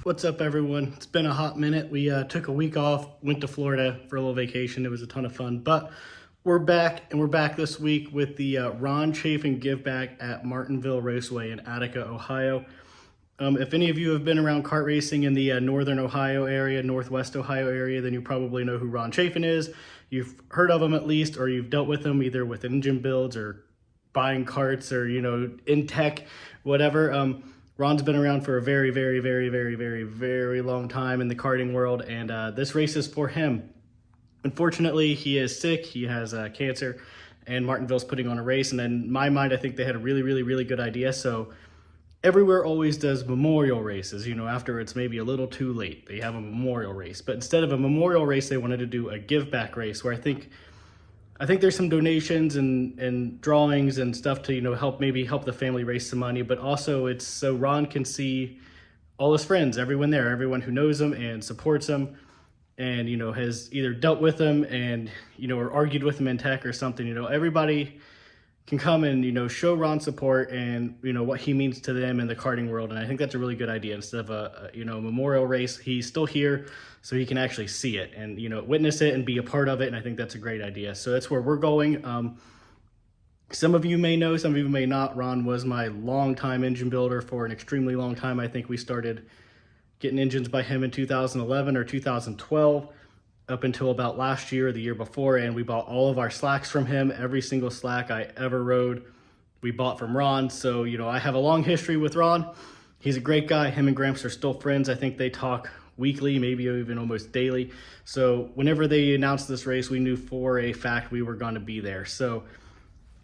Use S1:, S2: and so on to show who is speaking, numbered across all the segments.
S1: What's up, everyone? It's been a hot minute. We took a week off, went to Florida for a little vacation. It was a ton of fun, but we're back, and we're back this week with the Ron Chafin Give Back at Martinville Raceway in Attica, Ohio. If any of you have been around kart racing in the northern Ohio area, northwest Ohio area, then you probably know who Ron Chafin is. You've heard of him at least, or you've dealt with him either with engine builds or buying carts or, in tech, whatever. Ron's been around for a very, very, very, very, very, very long time in the karting world, and this race is for him. Unfortunately, he is sick. He has cancer, and Martinville's putting on a race. And in my mind, I think they had a really, really, really good idea. So everywhere always does memorial races, after it's maybe a little too late. They have a memorial race. But instead of a memorial race, they wanted to do a give back race where I think there's some donations and drawings and stuff to help the family raise some money, but also it's so Ron can see all his friends, everyone there, everyone who knows him and supports him, and has either dealt with him and or argued with him in tech or something. Everybody can come and show Ron support and what he means to them in the karting world. And I think that's a really good idea. Instead of a memorial race, he's still here so he can actually see it and witness it and be a part of it. And I think that's a great idea. So that's where we're going. Some of you may know, some of you may not. Ron was my longtime engine builder for an extremely long time. I think we started getting engines by him in 2011 or 2012 up until about last year or the year before, and we bought all of our slacks from him. Every single slack I ever rode, we bought from Ron. So, I have a long history with Ron. He's a great guy. Him and Gramps are still friends. I think they talk weekly, maybe even almost daily. So whenever they announced this race, we knew for a fact we were going to be there. So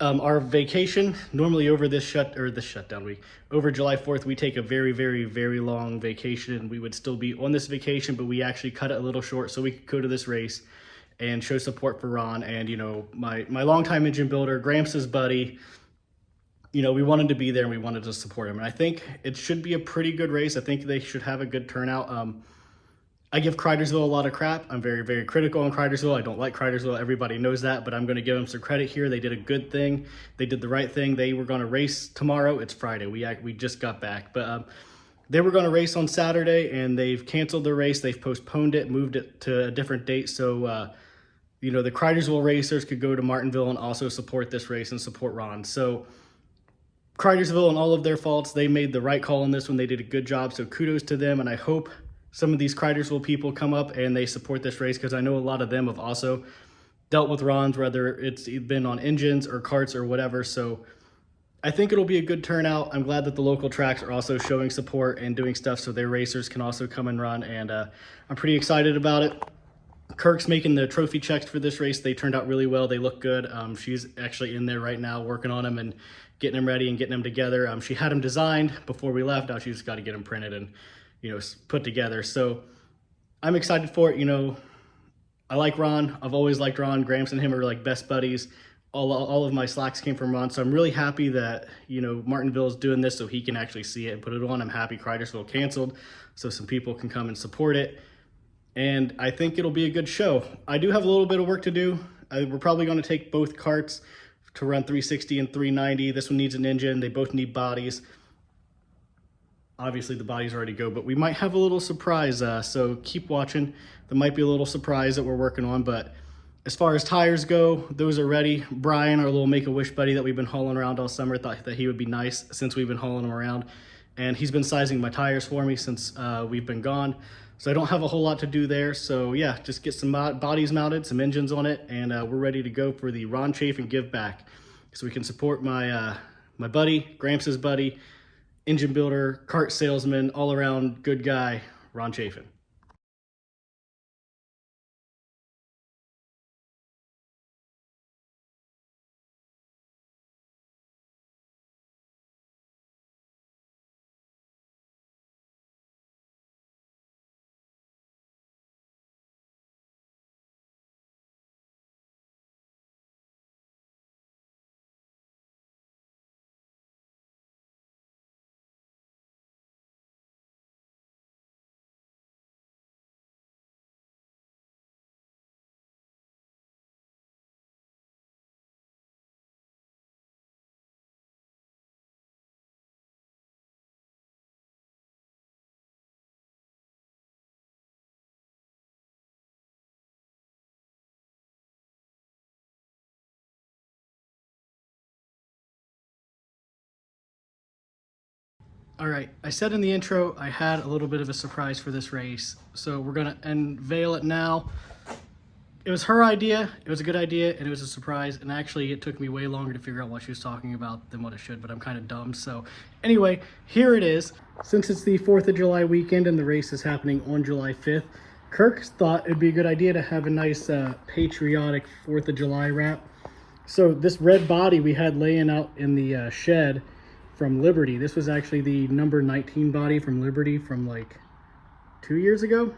S1: our vacation, normally over this shutdown week, over July 4th, we take a very, very, very long vacation, and we would still be on this vacation, but we actually cut it a little short so we could go to this race and show support for Ron. And, my longtime engine builder, Gramps' buddy, we wanted to be there and we wanted to support him. And I think it should be a pretty good race. I think they should have a good turnout. I give Cridersville a lot of crap. I'm very, very critical on Cridersville. I don't like Cridersville. Everybody knows that, but I'm going to give them some credit here. They did a good thing. They did the right thing. They were going to race tomorrow. It's Friday. We just got back, but they were going to race on Saturday, and they've canceled the race. They've postponed it, moved it to a different date, so the Cridersville racers could go to Martinville and also support this race and support Ron. So Cridersville and all of their faults, they made the right call on this one. They did a good job, so kudos to them, and I hope some of these Cridersville people come up and they support this race, because I know a lot of them have also dealt with Ron's, whether it's been on engines or carts or whatever. So I think it'll be a good turnout. I'm glad that the local tracks are also showing support and doing stuff so their racers can also come and run, and I'm pretty excited about it. Kirk's making the trophy checks for this race. They turned out really well. They look good. She's actually in there right now working on them and getting them ready and getting them together. She had them designed before we left. Now she's just got to get them printed and put together. So I'm excited for it. I like Ron. I've always liked Ron. Gramps and him are like best buddies. All of my slacks came from Ron. So I'm really happy that, Martinville is doing this so he can actually see it and put it on. I'm happy Cridersville canceled so some people can come and support it. And I think it'll be a good show. I do have a little bit of work to do. We're probably going to take both carts to run 360 and 390. This one needs an engine. They both need bodies. Obviously the bodies are ready to go, but we might have a little surprise, so keep watching. There might be a little surprise that we're working on, but as far as tires go, those are ready. Brian, our little Make-A-Wish buddy that we've been hauling around all summer, thought that he would be nice since we've been hauling him around, and he's been sizing my tires for me since we've been gone, so I don't have a whole lot to do there. So yeah, just get some bodies mounted, some engines on it, and we're ready to go for the Ron Chafin Give Back, so we can support my my buddy, Gramps' buddy, engine builder, kart salesman, all around good guy, Ron Chafin. All right, I said in the intro I had a little bit of a surprise for this race, so we're gonna unveil it now. It was her idea, it was a good idea, and it was a surprise, and actually it took me way longer to figure out what she was talking about than what it should, but I'm kind of dumb. So anyway, here it is. Since it's the 4th of July weekend and the race is happening on July 5th, Kirk thought it'd be a good idea to have a nice patriotic 4th of July wrap. So this red body we had laying out in the shed from Liberty, this was actually the number 19 body from Liberty from like 2 years ago.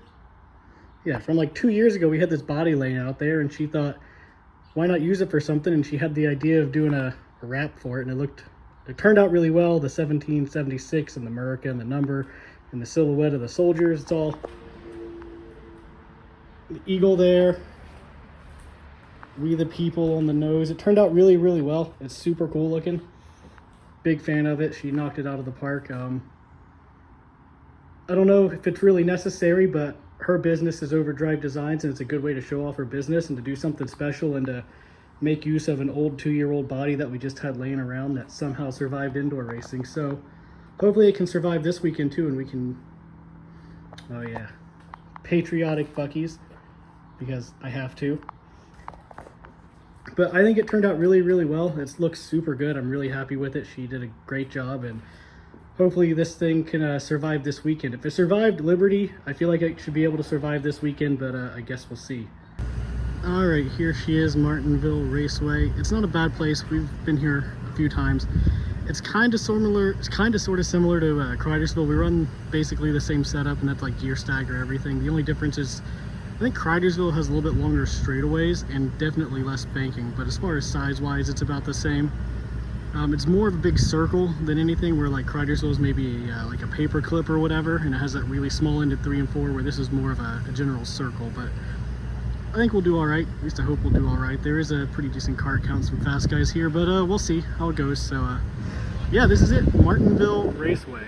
S1: Yeah, from like 2 years ago, we had this body laying out there, and she thought, why not use it for something? And she had the idea of doing a wrap for it, and it turned out really well. The 1776 and the America and the number and the silhouette of the soldiers, it's all the eagle there. We the people on the nose. It turned out really, really well. It's super cool looking. Big fan of it. She knocked it out of the park. I don't know if it's really necessary, but her business is Overdrive Designs, and it's a good way to show off her business and to do something special and to make use of an old 2-year-old body that we just had laying around that somehow survived indoor racing. So hopefully it can survive this weekend too, and we can, oh yeah, patriotic Buckies, because I have to. But I think it turned out really, really well. It looks super good. I'm really happy with it. She did a great job, and hopefully this thing can survive this weekend. If it survived Liberty, I feel like it should be able to survive this weekend, but I guess we'll see. All right, here she is, Martinville Raceway. It's not a bad place. We've been here a few times. It's kind of similar. It's kind of sort of similar to Cridersville. We run basically the same setup, and that's like gear stagger everything. The only difference is I think Cridersville has a little bit longer straightaways and definitely less banking, but as far as size-wise, it's about the same. It's more of a big circle than anything, where like Cridersville is maybe like a paper clip or whatever, and it has that really small end at 3 and 4, where this is more of a general circle. But I think we'll do all right. At least I hope we'll do all right. There is a pretty decent cart count, some fast guys here, but we'll see how it goes. So yeah, this is it, Martinville Raceway.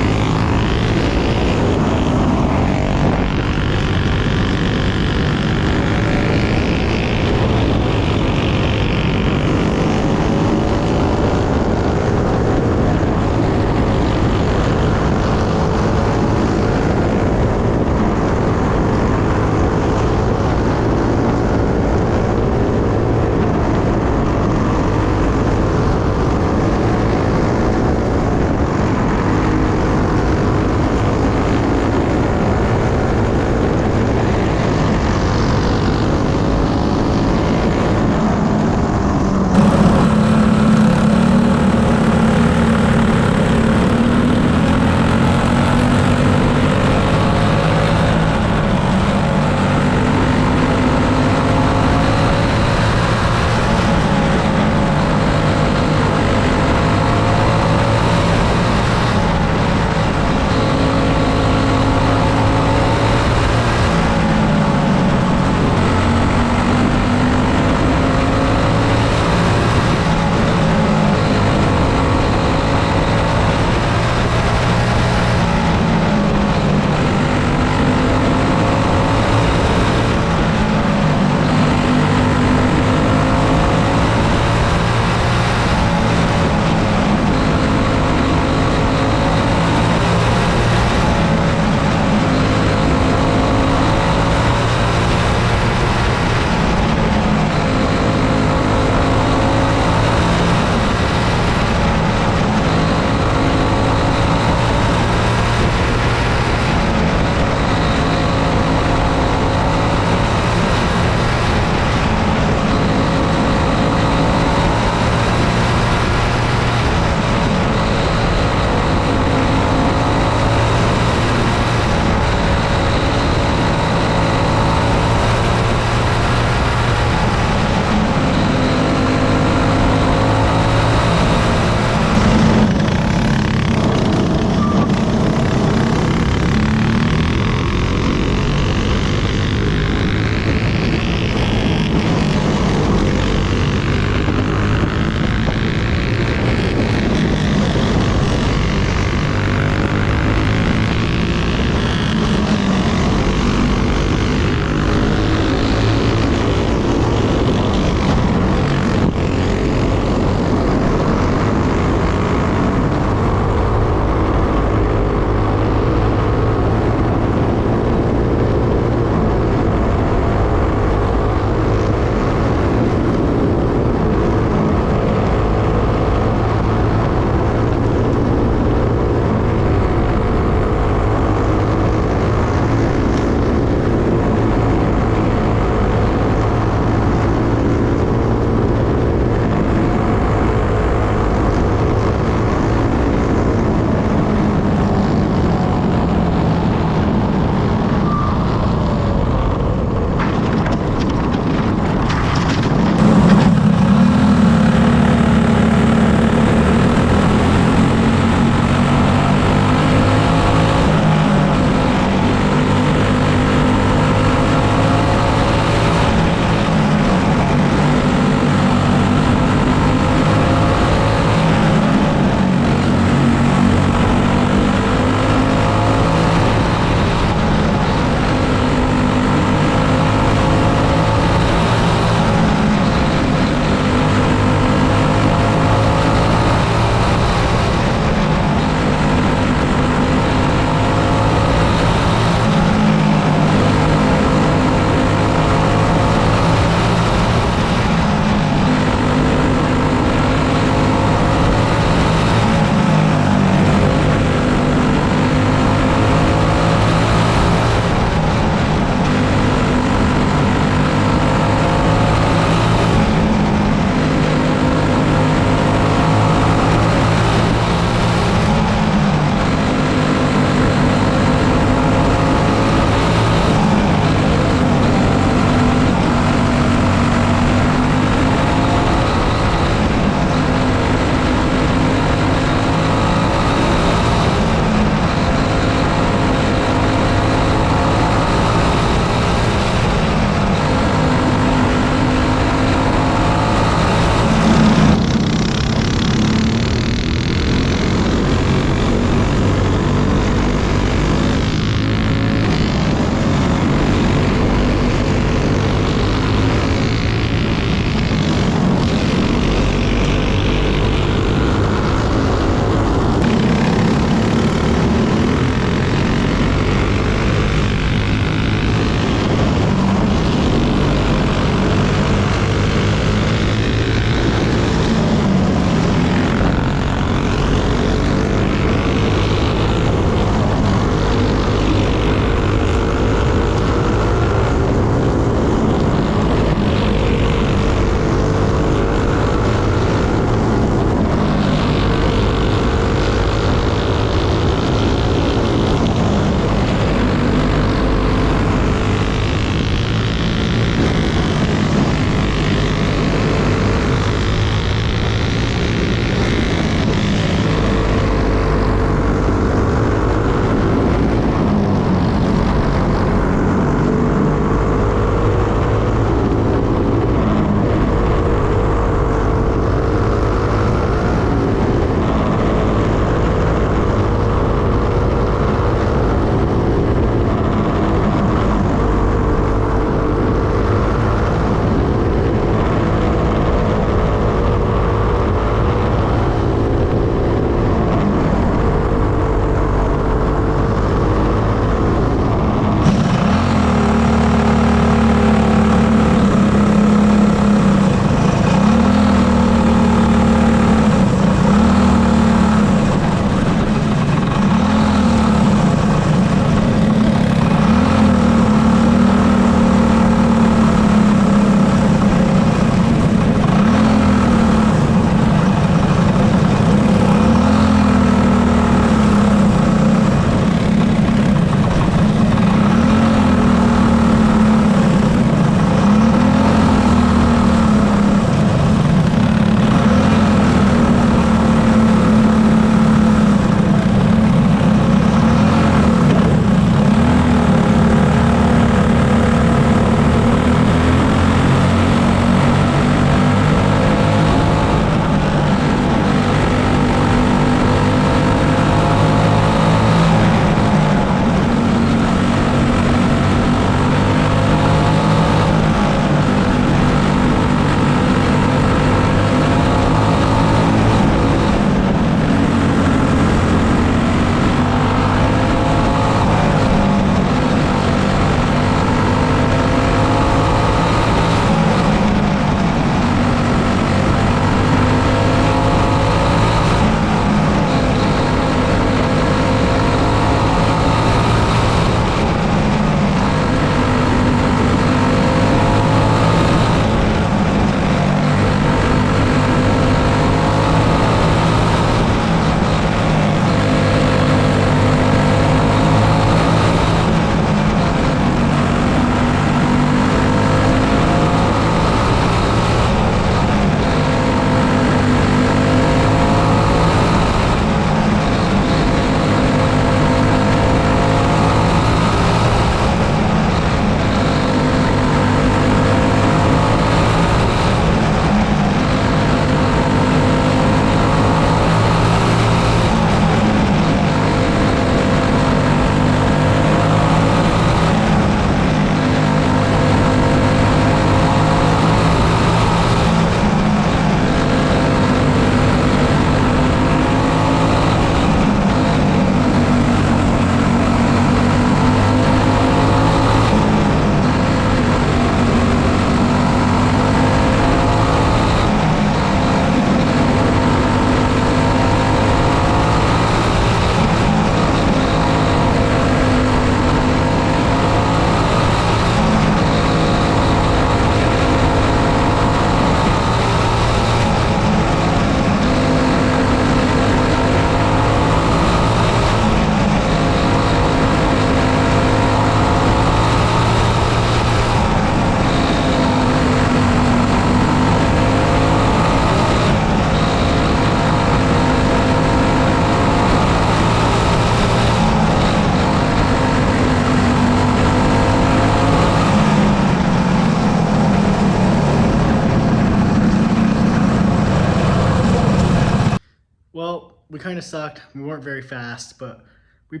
S1: we kind of sucked. We weren't very fast, but we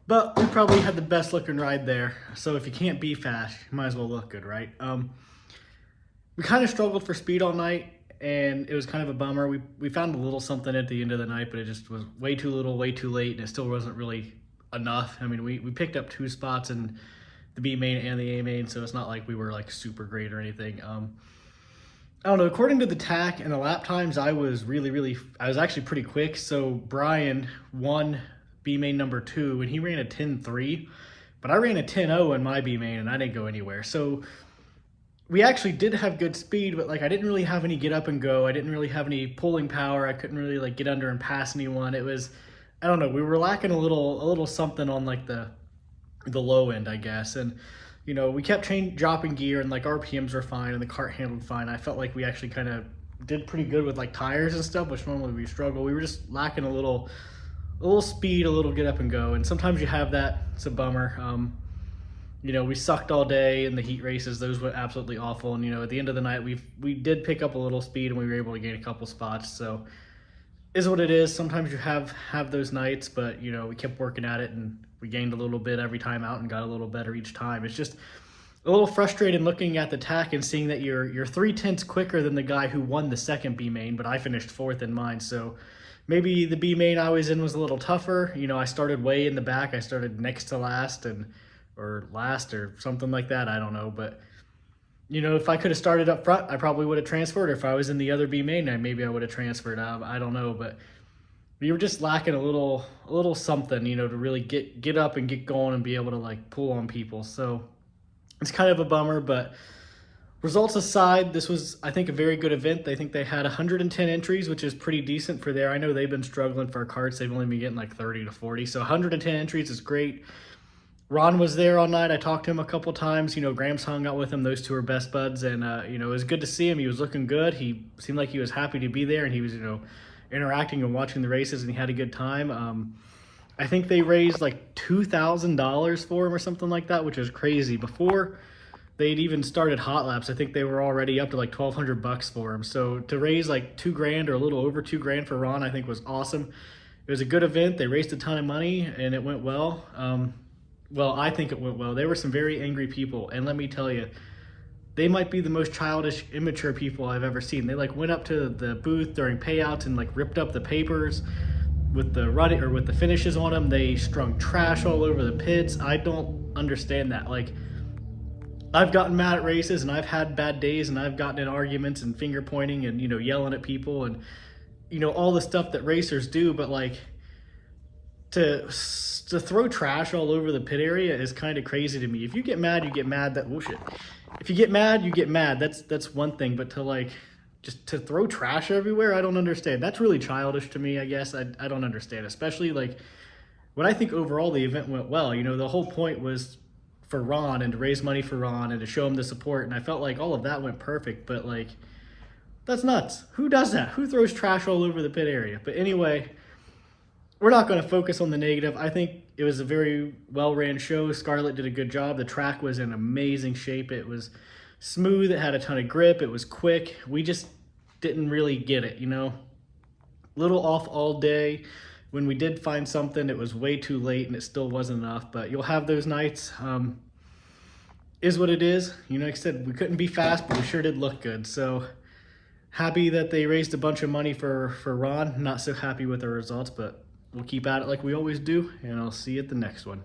S1: probably had the best looking ride there. So if you can't be fast, you might as well look good, right? We kind of struggled for speed all night, and it was kind of a bummer. We found a little something at the end of the night, but it just was way too little, way too late, and it still wasn't really enough. I mean, we picked up 2 spots in the B main and the A main, so it's not like we were like super great or anything. I don't know, according to the TAC and the lap times, I was actually pretty quick. So Brian won B main number 2, and he ran a 10.3, but I ran a 10.0 in my B main, and I didn't go anywhere. So we actually did have good speed, but like I didn't really have any get up and go. I didn't really have any pulling power. I couldn't really like get under and pass anyone. It was, I don't know, we were lacking a little something on like the low end, I guess. And you know, we kept dropping gear, and like RPMs were fine and the cart handled fine. I felt like we actually kind of did pretty good with like tires and stuff, which normally we struggle. We were just lacking a little speed, a little get up and go. And sometimes you have that. It's a bummer. You know, we sucked all day in the heat races. Those were absolutely awful. And, you know, at the end of the night, we did pick up a little speed, and we were able to gain a couple spots. So is what it is. Sometimes you have those nights, but, you know, we kept working at it, and we gained a little bit every time out and got a little better each time. It's just a little frustrating looking at the TAC and seeing that you're 3/10 quicker than the guy who won the second B main, but I finished 4th in mine. So maybe the B main I was in was a little tougher. You know, I started way in the back. I started next to last or last or something like that. I don't know. But, you know, if I could have started up front, I probably would have transferred. Or if I was in the other B main, maybe I would have transferred. I don't know. But we were just lacking a little something, you know, to really get up and get going and be able to like pull on people. So it's kind of a bummer, but results aside, this was, I think, a very good event. I think they had 110 entries, which is pretty decent for there. I know they've been struggling for carts. They've only been getting like 30 to 40. So 110 entries is great. Ron was there all night. I talked to him a couple times. You know, Gramps hung out with him. Those two are best buds. And, you know, it was good to see him. He was looking good. He seemed like he was happy to be there, and he was, you know, interacting and watching the races, and he had a good time. I think they raised like $2,000 for him or something like that, which is crazy. Before they'd even started hot laps, I think they were already up to like $1,200 for him. So to raise like $2,000 or a little over $2,000 for Ron, I think was awesome. It was a good event. They raised a ton of money, and it went well. Well, I think it went well. There were some very angry people, and let me tell you, they might be the most childish, immature people I've ever seen. They like went up to the booth during payouts and like ripped up the papers with the running or with the finishes on them. They strung trash all over the pits. I don't understand that. Like, I've gotten mad at races, and I've had bad days, and I've gotten in arguments and finger pointing and, you know, yelling at people and, you know, all the stuff that racers do. But like, to throw trash all over the pit area is kind of crazy to me. If you get mad, you get mad. If you get mad, you get mad. That's one thing. But to like, just to throw trash everywhere, I don't understand. That's really childish to me, I guess. I don't understand, especially like when I think overall the event went well. You know, the whole point was for Ron and to raise money for Ron and to show him the support. And I felt like all of that went perfect, but like, that's nuts. Who does that? Who throws trash all over the pit area? But anyway, we're not going to focus on the negative. I think it was a very well-ran show. Scarlett did a good job. The track was in amazing shape. It was smooth. It had a ton of grip. It was quick. We just didn't really get it, you know. Little off all day. When we did find something, it was way too late, and it still wasn't enough. But you'll have those nights. Is what it is. You know, like I said, we couldn't be fast, but we sure did look good. So happy that they raised a bunch of money for Ron. Not so happy with the results, but we'll keep at it like we always do, and I'll see you at the next one.